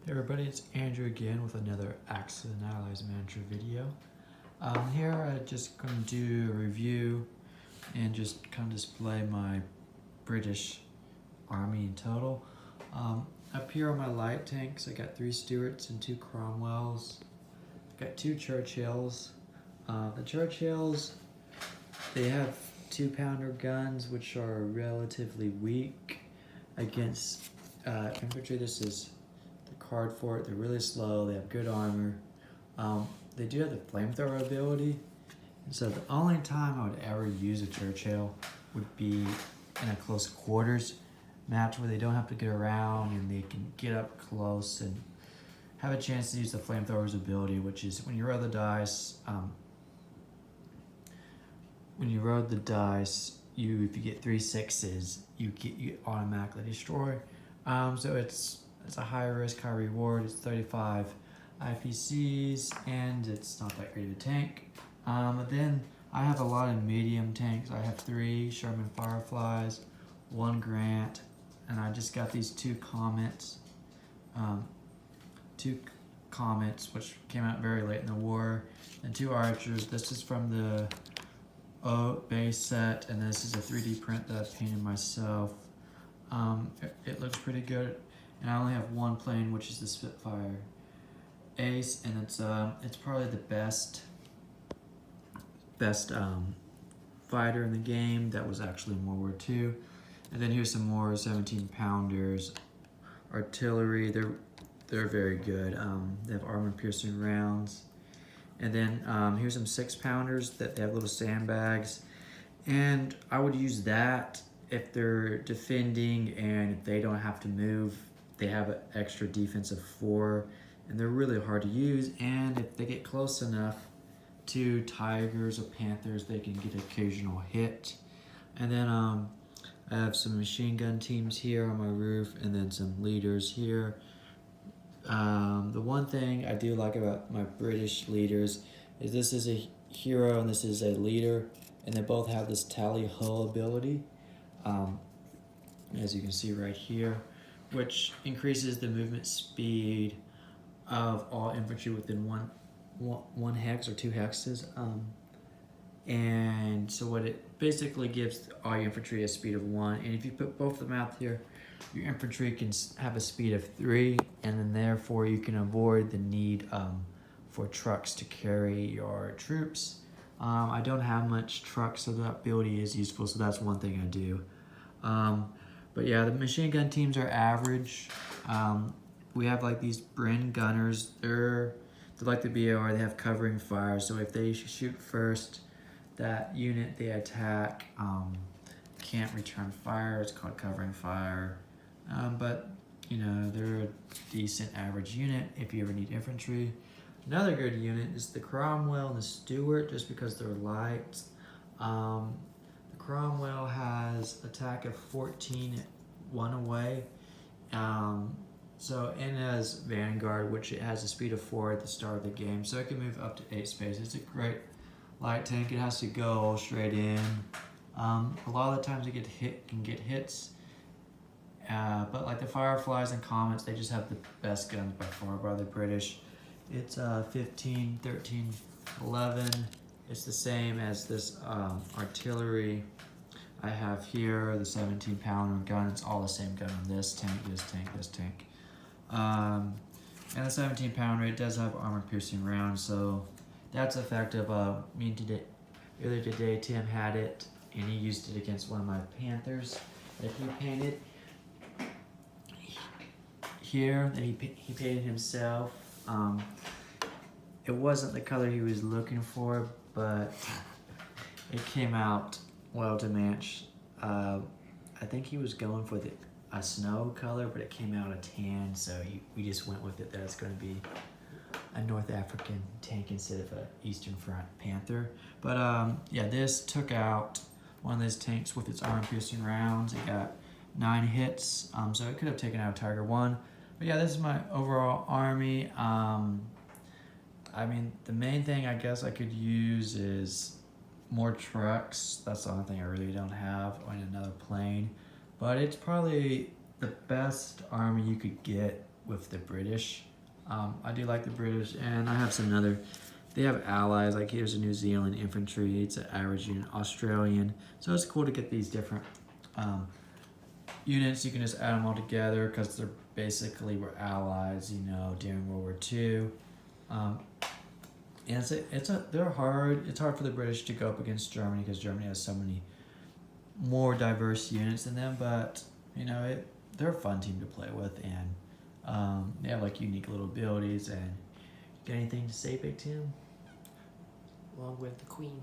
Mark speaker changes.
Speaker 1: Hey everybody, it's Andrew again with another Axis and Allies Manager video. Here I'm just going to do a review and just kind of display my British Army in total. Up here on my light tanks, I got 3 Stuarts and 2 Cromwells. I got 2 Churchills. The Churchills, they have 2-pounder guns, which are relatively weak against infantry. This is the card for it. They're really slow. They have good armor. They do have the flamethrower ability. And so the only time I would ever use a Churchill would be in a close quarters match where they don't have to get around and they can get up close and have a chance to use the flamethrower's ability, which is when you roll the dice. If you get 3 6s, you automatically destroy. So it's a high risk, high reward. It's 35 IPCs, and it's not that great of a tank. But then I have a lot of medium tanks. I have 3 Sherman Fireflies, 1 Grant, and I just got these 2 Comets. 2 Comets, which came out very late in the war, and 2 Archers. This is from the base set, and this is a 3D print that I painted myself. It looks pretty good, and I only have 1 plane, which is the Spitfire Ace, and it's probably the best fighter in the game. That was actually in World War II. And then here's some more 17-pounders, artillery. They're very good. They have armor-piercing rounds. And then here's some 6-pounders that they have little sandbags. And I would use that if they're defending and if they don't have to move. They have an extra defense of 4, and they're really hard to use. And if they get close enough to Tigers or Panthers, they can get an occasional hit. And then I have some machine gun teams here on my roof, and then some leaders here. The one thing I do like about my British leaders is this is a hero and this is a leader, and they both have this tally-ho ability, as you can see right here, which increases the movement speed of all infantry within one hex or 2 hexes. And so what it basically gives all your infantry a speed of 1, and if you put both of them out here, your infantry can have a speed of 3, and then therefore you can avoid the need for trucks to carry your troops. I don't have much trucks, so that ability is useful, so that's one thing I do. But yeah, the machine gun teams are average. We have like these Bren gunners. They're like the BOR, they have covering fire, so if they shoot first, that unit they attack can't return fire. It's called covering fire. But you know, they're a decent average unit if you ever need infantry. Another good unit is the Cromwell and the Stuart, just because they're light. The Cromwell has attack of 14 1 away. And as Vanguard, which it has a speed of 4 at the start of the game, so it can move up to 8 spaces. It's a great light tank. It has to go straight in. A lot of the times it can get hits. But like the Fireflies and Comets, they just have the best guns by far by the British. It's 15, 13, 11. It's the same as this artillery I have here, the 17-pounder gun. It's all the same gun on this tank, this tank, this tank. And the 17-pounder, it does have armor-piercing rounds, so that's effective. Earlier today, Tim had it, and he used it against one of my Panthers that he painted here, that he painted himself. It wasn't the color he was looking for, but it came out well to match. I think he was going for a snow color, but it came out a tan, so we just went with it that it's going to be a North African tank instead of an Eastern Front Panther. But yeah, this took out one of those tanks with its armor-piercing rounds. It got 9 hits, so it could have taken out Tiger 1. But yeah, this is my overall army. I mean, the main thing I guess I could use is more trucks. That's the only thing I really don't have, on another plane. But it's probably the best army you could get with the British. I do like the British, and I have some other. They have allies, like here's a New Zealand infantry, it's an average unit, Australian. So it's cool to get these different units. You can just add them all together because they're basically were allies, you know, during World War II. And they're hard. It's hard for the British to go up against Germany because Germany has so many more diverse units than them. But you know, they're a fun team to play with, and they have like unique little abilities. And got anything to say, Big Tim?
Speaker 2: Along with the Queen.